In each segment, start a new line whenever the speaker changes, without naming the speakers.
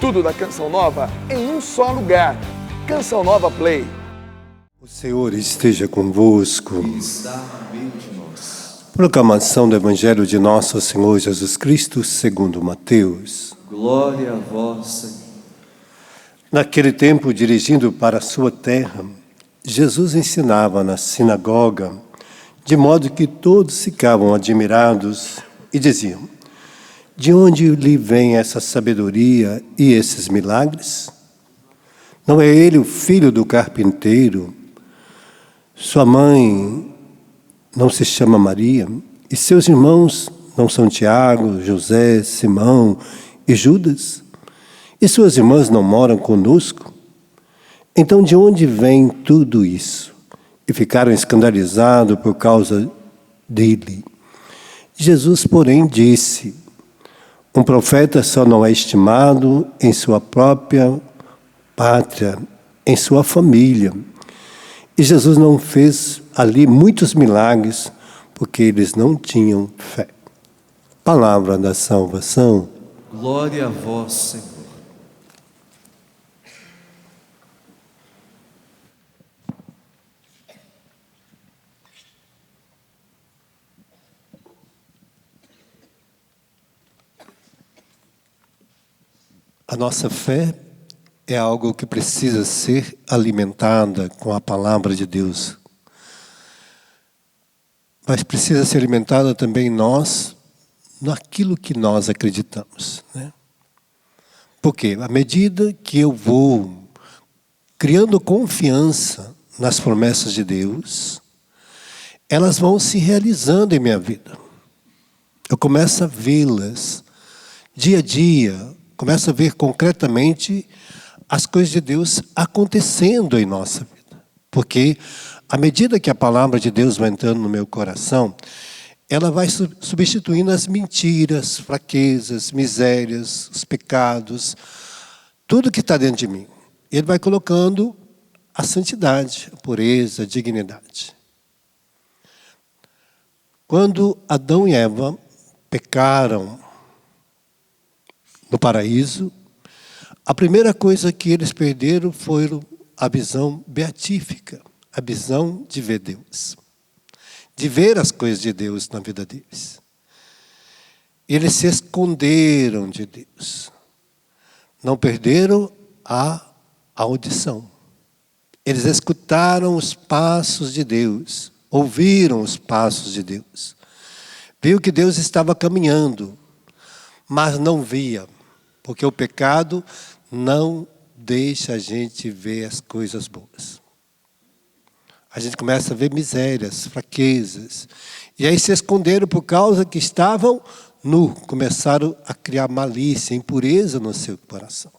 Tudo da Canção Nova em um só lugar. Canção Nova Play.
O Senhor esteja convosco.
Está no meio de nós.
Proclamação do Evangelho de Nosso Senhor Jesus Cristo segundo Mateus.
Glória a vós, Senhor.
Naquele tempo, dirigindo para a sua terra, Jesus ensinava na sinagoga, de modo que todos ficavam admirados e diziam: de onde lhe vem essa sabedoria e esses milagres? Não é ele o filho do carpinteiro? Sua mãe não se chama Maria? E seus irmãos não são Tiago, José, Simão e Judas? E suas irmãs não moram conosco? Então de onde vem tudo isso? E ficaram escandalizados por causa dele. Jesus, porém, disse: um profeta só não é estimado em sua própria pátria, em sua família. E Jesus não fez ali muitos milagres, porque eles não tinham fé. Palavra da salvação.
Glória a vós, Senhor.
A nossa fé é algo que precisa ser alimentada com a palavra de Deus. Mas precisa ser alimentada também nós, naquilo que nós acreditamos, né? Porque à medida que eu vou criando confiança nas promessas de Deus, elas vão se realizando em minha vida. Eu começo a vê-las dia a dia, começo a ver concretamente as coisas de Deus acontecendo em nossa vida. Porque à medida que a palavra de Deus vai entrando no meu coração, ela vai substituindo as mentiras, fraquezas, misérias, os pecados, tudo que está dentro de mim. Ele vai colocando a santidade, a pureza, a dignidade. Quando Adão e Eva pecaram no paraíso, a primeira coisa que eles perderam foi a visão beatífica, a visão de ver Deus, de ver as coisas de Deus na vida deles. Eles se esconderam de Deus, não perderam a audição. Eles escutaram os passos de Deus, ouviram os passos de Deus, viu que Deus estava caminhando, mas não via. Porque o pecado não deixa a gente ver as coisas boas. A gente começa a ver misérias, fraquezas. E aí se esconderam por causa que estavam nu. Começaram a criar malícia, impureza no seu coração.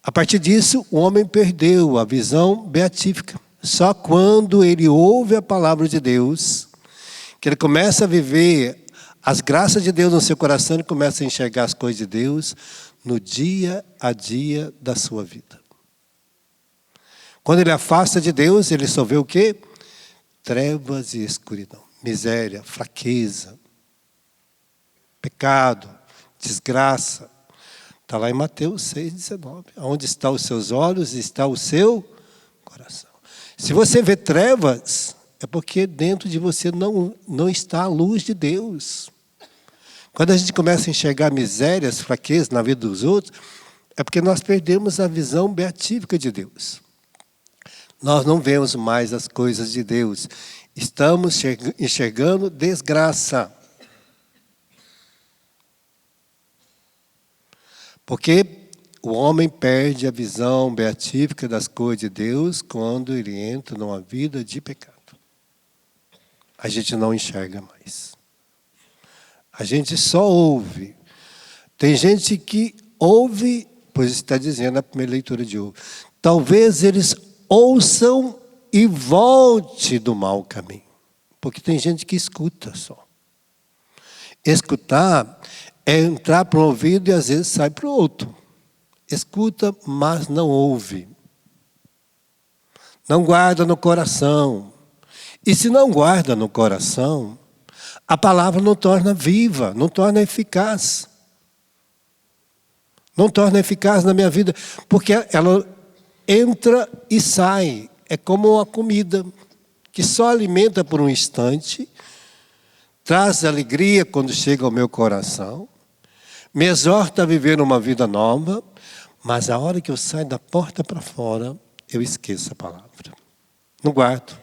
A partir disso, o homem perdeu a visão beatífica. Só quando ele ouve a palavra de Deus, que ele começa a viver as graças de Deus no seu coração, ele começa a enxergar as coisas de Deus no dia a dia da sua vida. Quando ele afasta de Deus, ele só vê o quê? Trevas e escuridão, miséria, fraqueza, pecado, desgraça. Está lá em Mateus 6,19. Onde estão os seus olhos, está o seu coração. Se você vê trevas, é porque dentro de você não está a luz de Deus. Quando a gente começa a enxergar misérias, fraquezas na vida dos outros, é porque nós perdemos a visão beatífica de Deus. Nós não vemos mais as coisas de Deus. Estamos enxergando desgraça. Porque o homem perde a visão beatífica das coisas de Deus quando ele entra numa vida de pecado. A gente não enxerga mais. A gente só ouve. Tem gente que ouve, pois está dizendo na primeira leitura de hoje, talvez eles ouçam e volte do mau caminho. Porque tem gente que escuta só. Escutar é entrar para um ouvido e às vezes sai para o outro. Escuta, mas não ouve. Não guarda no coração. E se não guarda no coração, a palavra não torna viva, não torna eficaz. não torna eficaz na minha vida, porque ela entra e sai. É como uma comida que só alimenta por um instante, traz alegria quando chega ao meu coração, me exorta a viver uma vida nova, mas a hora que eu saio da porta para fora, eu esqueço a palavra. Não guardo.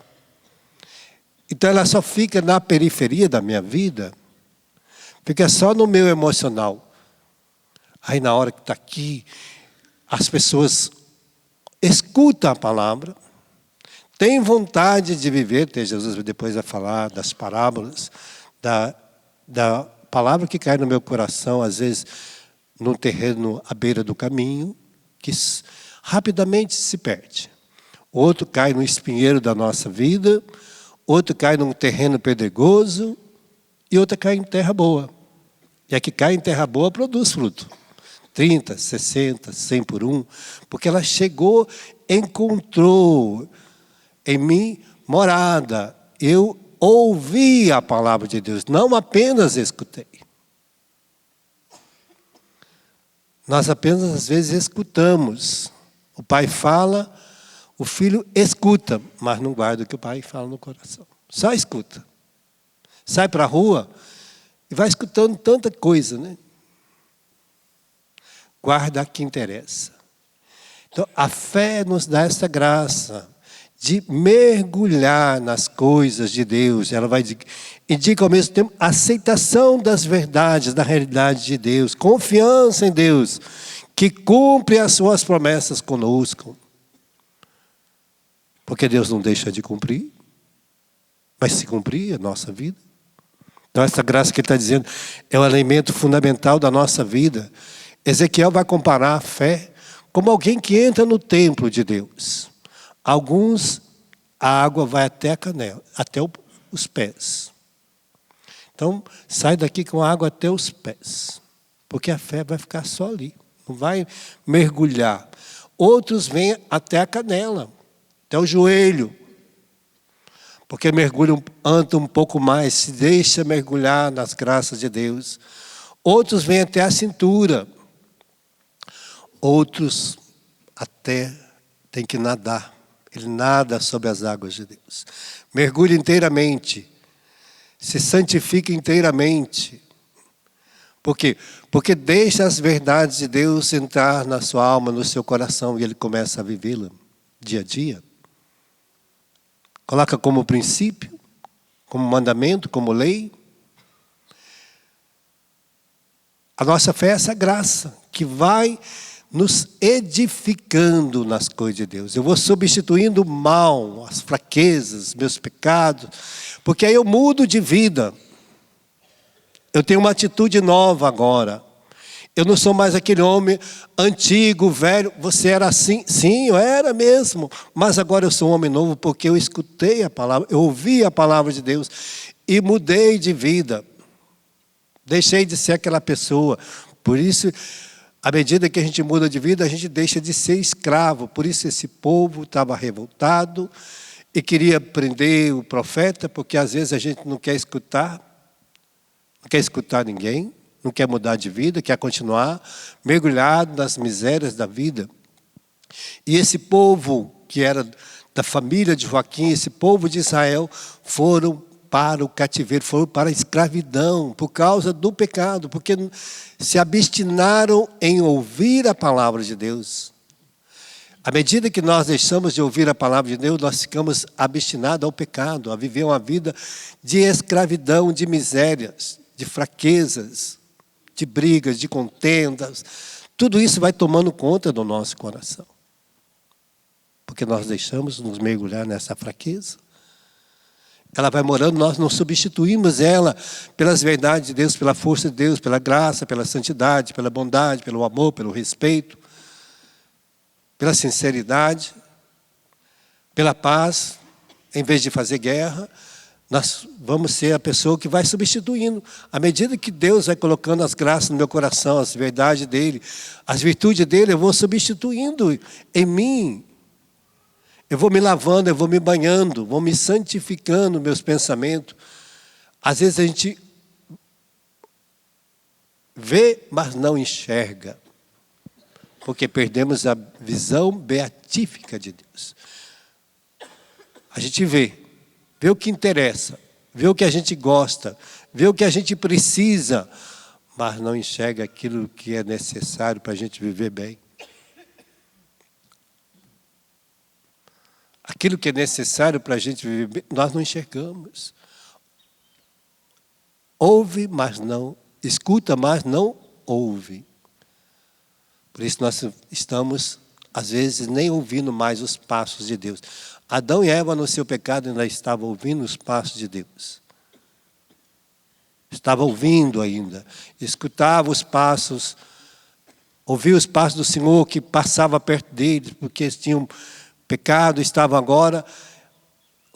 Então ela só fica na periferia da minha vida, fica só no meu emocional. Aí na hora que está aqui, as pessoas escutam a palavra, têm vontade de viver, Jesus depois vai falar das parábolas, da palavra que cai no meu coração, às vezes num terreno à beira do caminho, que rapidamente se perde. Outro cai no espinheiro da nossa vida, outro cai num terreno pedregoso, e outra cai em terra boa. E a que cai em terra boa produz fruto. 30, 60, 100 por um, porque ela chegou, encontrou em mim morada. Eu ouvi a palavra de Deus, não apenas escutei. Nós apenas às vezes escutamos. O pai fala, o filho escuta, mas não guarda o que o pai fala no coração. Só escuta. Sai para a rua e vai escutando tanta coisa, né? Guarda o que interessa. Então, a fé nos dá essa graça de mergulhar nas coisas de Deus. Ela vai indica ao mesmo tempo aceitação das verdades, da realidade de Deus, confiança em Deus, que cumpre as suas promessas conosco. Porque Deus não deixa de cumprir, vai se cumprir a nossa vida. Então essa graça que ele está dizendo é o alimento fundamental da nossa vida. Ezequiel vai comparar a fé como alguém que entra no templo de Deus. Alguns, a água vai até a canela, até os pés. Então, sai daqui com a água até os pés. Porque a fé vai ficar só ali, não vai mergulhar. Outros vêm até a canela, até o joelho. Porque mergulham, andam um pouco mais, se deixa mergulhar nas graças de Deus. Outros vêm até a cintura. Outros até tem que nadar. Ele nada sobre as águas de Deus. Mergulha inteiramente. Se santifica inteiramente. Por quê? Porque deixa as verdades de Deus entrar na sua alma, no seu coração, e ele começa a vivê-la dia a dia. Coloca como princípio, como mandamento, como lei. A nossa fé é essa graça que vai nos edificando nas coisas de Deus. Eu vou substituindo o mal, as fraquezas, meus pecados, porque aí eu mudo de vida. Eu tenho uma atitude nova agora. Eu não sou mais aquele homem antigo, velho. Você era assim? Sim, eu era mesmo. Mas agora eu sou um homem novo porque eu escutei a palavra, eu ouvi a palavra de Deus e mudei de vida. Deixei de ser aquela pessoa. Por isso, à medida que a gente muda de vida, a gente deixa de ser escravo. Por isso esse povo estava revoltado e queria prender o profeta, porque às vezes a gente não quer escutar ninguém, não quer mudar de vida, quer continuar mergulhado nas misérias da vida. E esse povo que era da família de Joaquim, esse povo de Israel, foram para o cativeiro, foram para a escravidão, por causa do pecado, porque se abstinaram em ouvir a palavra de Deus. À medida que nós deixamos de ouvir a palavra de Deus, nós ficamos abstinados ao pecado, a viver uma vida de escravidão, de misérias, de fraquezas, de brigas, de contendas. Tudo isso vai tomando conta do nosso coração. Porque nós deixamos nos mergulhar nessa fraqueza. Ela vai morando, nós não substituímos ela pelas verdades de Deus, pela força de Deus, pela graça, pela santidade, pela bondade, pelo amor, pelo respeito, pela sinceridade, pela paz. Em vez de fazer guerra, nós vamos ser a pessoa que vai substituindo. À medida que Deus vai colocando as graças no meu coração, as verdades dele, as virtudes dele, eu vou substituindo em mim. Eu vou me lavando, eu vou me banhando, vou me santificando meus pensamentos. Às vezes a gente vê, mas não enxerga. Porque perdemos a visão beatífica de Deus. A gente vê o que interessa, vê o que a gente gosta, vê o que a gente precisa, mas não enxerga aquilo que é necessário para a gente viver bem. Aquilo que é necessário para a gente viver bem, nós não enxergamos. Ouve, mas não, escuta, mas não ouve. Por isso nós estamos, às vezes, nem ouvindo mais os passos de Deus. Adão e Eva, no seu pecado, ainda estavam ouvindo os passos de Deus. Estava ouvindo ainda, escutava os passos, ouvia os passos do Senhor que passava perto deles, porque eles tinham pecado, estavam agora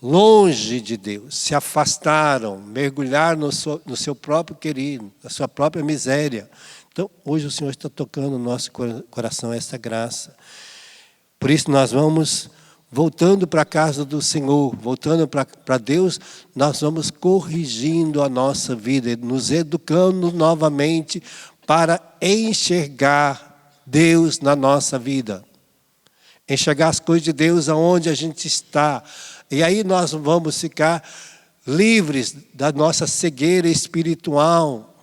longe de Deus, se afastaram, mergulharam no seu próprio querido, na sua própria miséria. Então, hoje o Senhor está tocando no nosso coração essa graça. Por isso nós vamos, voltando para a casa do Senhor, voltando para Deus, nós vamos corrigindo a nossa vida, nos educando novamente para enxergar Deus na nossa vida. Enxergar as coisas de Deus aonde a gente está. E aí nós vamos ficar livres da nossa cegueira espiritual.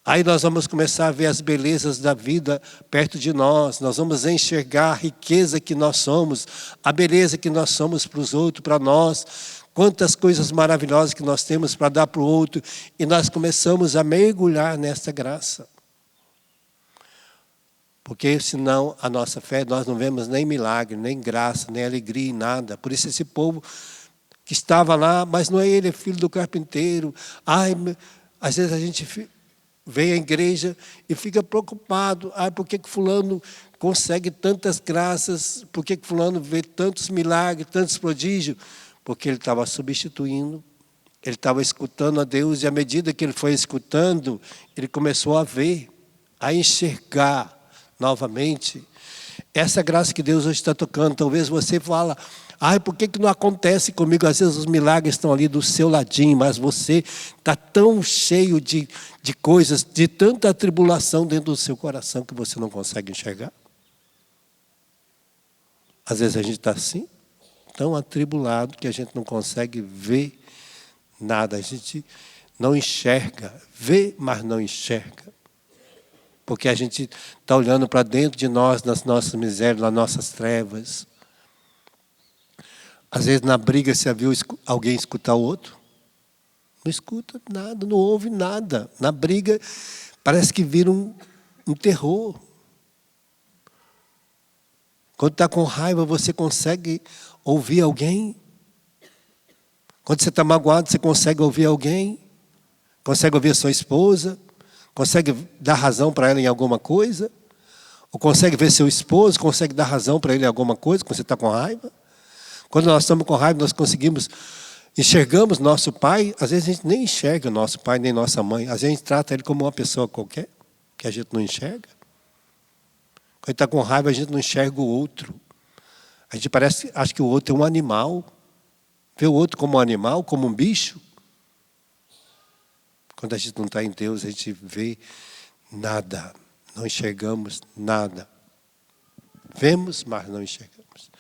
Aí nós vamos começar a ver as belezas da vida perto de nós. Nós vamos enxergar a riqueza que nós somos, a beleza que nós somos para os outros, para nós. Quantas coisas maravilhosas que nós temos para dar para o outro. E nós começamos a mergulhar nessa graça. Porque senão a nossa fé, nós não vemos nem milagre, nem graça, nem alegria, nada. Por isso esse povo que estava lá, mas não é ele, é filho do carpinteiro. Ai, às vezes a gente vem à igreja e fica preocupado. Ai, por que fulano consegue tantas graças? Por que fulano vê tantos milagres, tantos prodígios? Porque ele estava substituindo, ele estava escutando a Deus. E à medida que ele foi escutando, ele começou a ver, a enxergar novamente essa graça que Deus hoje está tocando. Talvez você fala, ai, por que não acontece comigo? Às vezes os milagres estão ali do seu ladinho, mas você está tão cheio de coisas, de tanta tribulação dentro do seu coração que você não consegue enxergar. Às vezes a gente está assim, tão atribulado que a gente não consegue ver nada. A gente não enxerga, vê, mas não enxerga. Porque a gente está olhando para dentro de nós, nas nossas misérias, nas nossas trevas. Às vezes na briga você viu alguém escutar o outro. Não escuta nada, não ouve nada. Na briga parece que vira um terror. Quando está com raiva, você consegue ouvir alguém? Quando você está magoado, você consegue ouvir alguém? Consegue ouvir a sua esposa? Consegue dar razão para ela em alguma coisa? Ou consegue ver seu esposo, consegue dar razão para ele em alguma coisa, quando você está com raiva? Quando nós estamos com raiva, nós enxergamos nosso pai. Às vezes a gente nem enxerga nosso pai, nem nossa mãe. Às vezes a gente trata ele como uma pessoa qualquer, que a gente não enxerga. Quando está com raiva, a gente não enxerga o outro. A gente acha que o outro é um animal. Vê o outro como um animal, como um bicho. Quando a gente não está em Deus, a gente vê nada. Não enxergamos nada. Vemos, mas não enxergamos.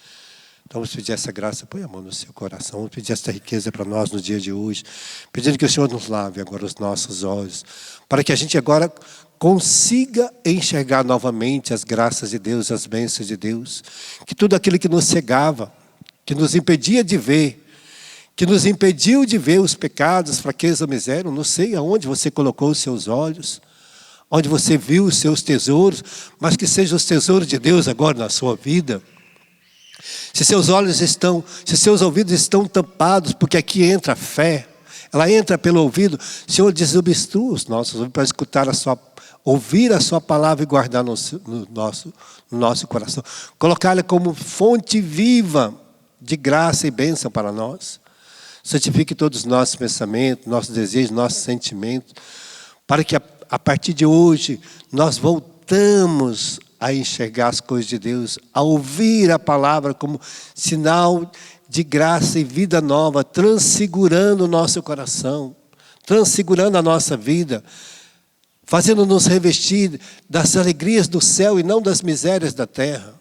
Então vamos pedir essa graça, põe a mão no seu coração. Vamos pedir essa riqueza para nós no dia de hoje. Pedindo que o Senhor nos lave agora os nossos olhos. Para que a gente agora consiga enxergar novamente as graças de Deus, as bênçãos de Deus. Que tudo aquilo que nos cegava, que nos impedia de ver, que nos impediu de ver os pecados, fraqueza, miséria. Não sei aonde você colocou os seus olhos, onde você viu os seus tesouros, mas que sejam os tesouros de Deus agora na sua vida. Se seus ouvidos estão tampados, porque aqui entra a fé, ela entra pelo ouvido, Senhor, desobstrua os nossos ouvidos para escutar ouvir a sua palavra e guardar no nosso coração. Colocá-la como fonte viva de graça e bênção para nós. Santifique todos os nossos pensamentos, nossos desejos, nossos sentimentos, para que a partir de hoje nós voltamos a enxergar as coisas de Deus, a ouvir a palavra como sinal de graça e vida nova, transfigurando o nosso coração, transfigurando a nossa vida, fazendo-nos revestir das alegrias do céu e não das misérias da terra.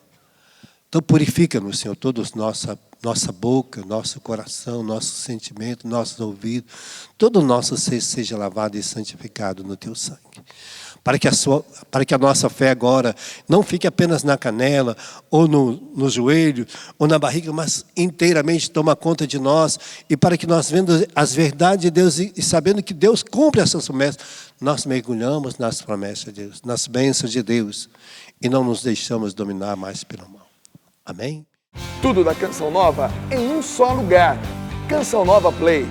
Então purifica-nos, Senhor, todos nossa boca, nosso coração, nosso sentimento, nossos ouvidos, todo o nosso ser seja lavado e santificado no Teu sangue. Para que a nossa fé agora não fique apenas na canela, ou no joelho, ou na barriga, mas inteiramente toma conta de nós. E para que nós, vendo as verdades de Deus e sabendo que Deus cumpre essas promessas, nós mergulhamos nas promessas de Deus, nas bênçãos de Deus, e não nos deixamos dominar mais pelo mal. Amém?
Tudo da Canção Nova em um só lugar. Canção Nova Play.